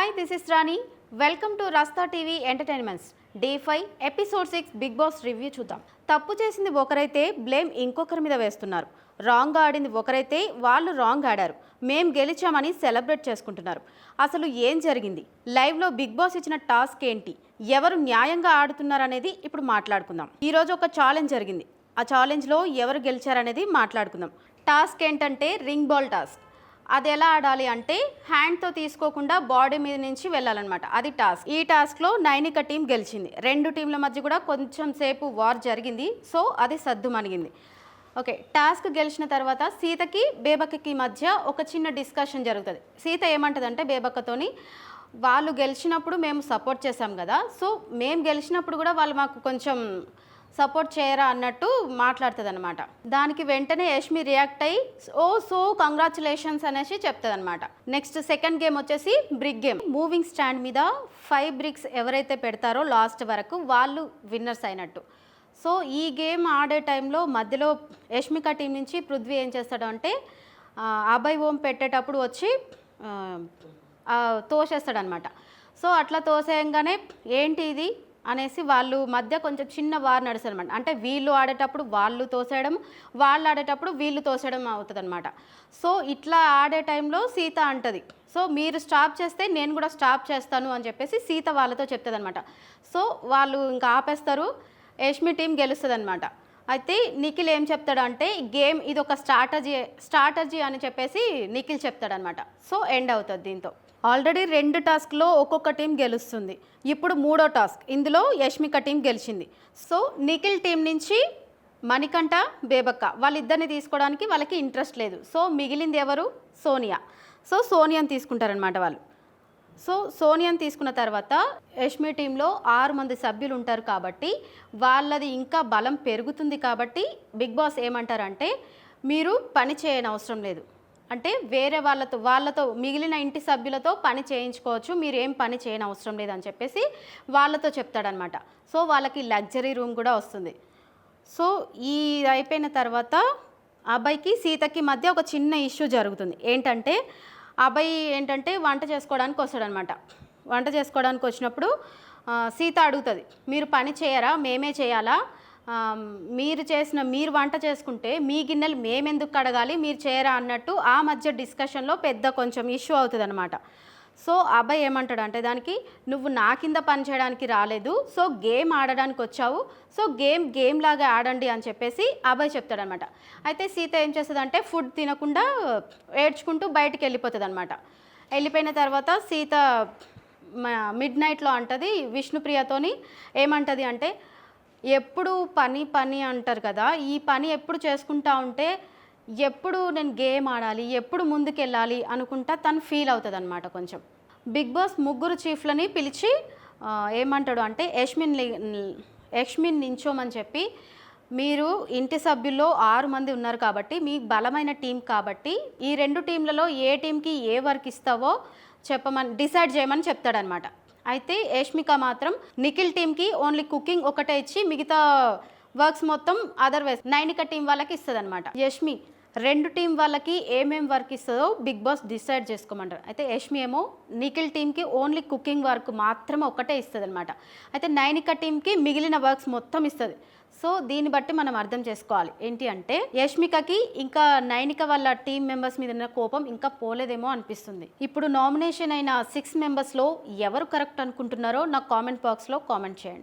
Hi, this is Rani. Welcome to Rasta TV Entertainments. Day 5, Episode 6 Bigg Boss review చూద్దాం. తప్పు చేసింది ఒకరైతే blame ఇంకొకరి మీద వేస్తున్నారు. రాంగ్ ఆడింది ఒకరైతే వాళ్ళు రాంగ్ ఆడారు. మేం గెలిచామని సెలబ్రేట్ చేసుకుంటున్నారు. అసలు ఏం జరిగింది? లైవ్లో బిగ్ బాస్ ఇచ్చిన టాస్క్ ఏంటి? ఎవరు న్యాయంగా ఆడుతున్నారు అనేది ఇప్పుడు మాట్లాడుకుందాం. ఈరోజు ఒక ఛాలెంజ్ జరిగింది. ఆ ఛాలెంజ్లో ఎవరు గెలిచారనేది మాట్లాడుకుందాం. టాస్క్ ఏంటంటే రింగ్ బాల్ టాస్క్. అది ఎలా ఆడాలి అంటే హ్యాండ్తో తీసుకోకుండా బాడీ మీద నుంచి వెళ్ళాలన్నమాట. అది టాస్క్. ఈ టాస్క్లో నైనిక టీం గెలిచింది. రెండు టీంల మధ్య కూడా కొంచెం సేపు వార్ జరిగింది. సో అది సద్దుమణిగింది. ఓకే, టాస్క్ గెలిచిన తర్వాత సీతకి బేబక్కకి మధ్య ఒక చిన్న డిస్కషన్ జరుగుతుంది. సీత ఏమంటుందంటే బేబక్కతోని, వాళ్ళు గెలిచినప్పుడు మేము సపోర్ట్ చేసాం కదా, సో మేము గెలిచినప్పుడు కూడా వాళ్ళు మాకు కొంచెం సపోర్ట్ చేయరా అన్నట్టు మాట్లాడుతుంది అనమాట. దానికి వెంటనే యష్మి రియాక్ట్ అయ్యి సో కంగ్రాచులేషన్స్ అనేసి చెప్తుంది అనమాట. నెక్స్ట్ సెకండ్ గేమ్ వచ్చేసి బ్రిక్ గేమ్. మూవింగ్ స్టాండ్ మీద 5 బ్రిక్స్ ఎవరైతే పెడతారో లాస్ట్ వరకు వాళ్ళు విన్నర్స్ అయినట్టు. సో ఈ గేమ్ ఆడే టైంలో మధ్యలో యష్మిక టీం నుంచి పృథ్వీ ఏం చేస్తాడు అంటే అభయ్ ఓం పెట్టేటప్పుడు వచ్చి తోసేస్తాడు అనమాట. సో అట్లా తోసేయంగానే ఏంటి ఇది అనేసి వాళ్ళు మధ్య కొంచెం చిన్న వార్ నడుస్తుంది అనమాట. అంటే వీళ్ళు ఆడేటప్పుడు వాళ్ళు తోసేయడం, వాళ్ళు ఆడేటప్పుడు వీళ్ళు తోసేయడం అవుతుంది అనమాట. సో ఇట్లా ఆడే టైంలో సీత అంటది, సో మీరు స్టాప్ చేస్తే నేను కూడా స్టాప్ చేస్తాను అని చెప్పేసి సీత వాళ్ళతో చెప్తుంది అనమాట. సో వాళ్ళు ఇంకా ఆపేస్తారు. యష్మి టీం గెలుస్తుంది అనమాట. అయితే నిఖిల్ ఏం చెప్తాడు అంటే గేమ్ ఇది ఒక స్ట్రాటజీ అని చెప్పేసి నిఖిల్ చెప్తాడనమాట. సో ఎండ్ అవుతుంది దీంతో. ఆల్రెడీ 2 టాస్క్లో ఒక్కొక్క టీం గెలుస్తుంది. ఇప్పుడు 3వ టాస్క్. ఇందులో యష్మిక టీం గెలిచింది. సో నిఖిల్ టీం నుంచి మణికంఠ, బేబక్క వాళ్ళిద్దరిని తీసుకోవడానికి వాళ్ళకి ఇంట్రెస్ట్ లేదు. సో మిగిలింది ఎవరు? సోనియా. సో సోనియాని తీసుకుంటారనమాట వాళ్ళు. సో సోనియాని తీసుకున్న తర్వాత యష్మి టీంలో 6 మంది సభ్యులు ఉంటారు కాబట్టి వాళ్ళది ఇంకా బలం పెరుగుతుంది. కాబట్టి బిగ్ బాస్ ఏమంటారంటే మీరు పని చేయని అవసరం లేదు, అంటే వేరే వాళ్ళతో మిగిలిన ఇంటి సభ్యులతో పని చేయించుకోవచ్చు, మీరు ఏం పని చేయని అవసరం లేదని చెప్పేసి వాళ్ళతో చెప్తాడనమాట. సో వాళ్ళకి లగ్జరీ రూమ్ కూడా వస్తుంది. సో ఈ అయిపోయిన తర్వాత అబ్బాయికి సీతకి మధ్య ఒక చిన్న ఇష్యూ జరుగుతుంది. ఏంటంటే అబ్బాయి వంట చేసుకోవడానికి వస్తాడనమాట. వంట చేసుకోవడానికి వచ్చినప్పుడు సీత అడుగుతుంది, మీరు పని చేయరా, మేమే చేయాలా, మీరు వంట చేసుకుంటే మీ గిన్నెలు మేమెందుకు కడగాలి, మీరు చేయరా అన్నట్టు ఆ మధ్య డిస్కషన్లో పెద్ద కొంచెం ఇష్యూ అవుతుంది అనమాట. సో అబ్బాయి ఏమంటాడు అంటే దానికి, నువ్వు నా కింద పని చేయడానికి రాలేదు, సో గేమ్ ఆడడానికి వచ్చావు, సో గేమ్ లాగా ఆడండి అని చెప్పేసి అబ్బాయి చెప్తాడనమాట. అయితే సీత ఏం చేస్తుందంటే ఫుడ్ తినకుండా ఏడ్చుకుంటూ బయటికి వెళ్ళిపోతుంది అనమాట. వెళ్ళిపోయిన తర్వాత సీత మిడ్ నైట్లో అంటది విష్ణుప్రియతోని, ఏమంటది అంటే ఎప్పుడు పని అంటారు కదా, ఈ పని ఎప్పుడు చేసుకుంటా ఉంటే ఎప్పుడు నేను గేమ్ ఆడాలి, ఎప్పుడు ముందుకెళ్ళాలి అనుకుంటా తను ఫీల్ అవుతుంది అనమాట. కొంచెం బిగ్ బాస్ 3 చీఫ్లని పిలిచి ఏమంటాడు అంటే యష్మిన్ నించోమని చెప్పి, మీరు ఇంటి సభ్యుల్లో 6 మంది ఉన్నారు కాబట్టి మీ బలమైన టీం కాబట్టి ఈ 2 టీంలలో ఏ టీంకి ఏ వర్క్ ఇస్తావో డిసైడ్ చేయమని చెప్తాడనమాట. అయితే యష్మిక మాత్రం నిఖిల్ టీంకి ఓన్లీ కుకింగ్ ఒకటే ఇచ్చి మిగతా వర్క్స్ మొత్తం అదర్వైజ్ నైనిక టీం వాళ్ళకి ఇస్తుంది అనమాట. యష్మి 2 టీం వాళ్ళకి ఏమేం వర్క్ ఇస్తుందో బిగ్ బాస్ డిసైడ్ చేసుకోమంటారు. అయితే యష్మి ఏమో నిఖిల్ టీంకి ఓన్లీ కుకింగ్ వర్క్ మాత్రం ఒకటే ఇస్తుంది అనమాట. అయితే నైనిక టీంకి మిగిలిన వర్క్స్ మొత్తం ఇస్తుంది. సో దీన్ని బట్టి మనం అర్థం చేసుకోవాలి ఏంటి అంటే యష్మికకి ఇంకా నైనిక వాళ్ళ టీం మెంబర్స్ మీద ఉన్న కోపం ఇంకా పోలేదేమో అనిపిస్తుంది. ఇప్పుడు నామినేషన్ అయిన 6 మెంబర్స్లో ఎవరు కరెక్ట్ అనుకుంటున్నారో నాకు కామెంట్ బాక్స్లో కామెంట్ చేయండి.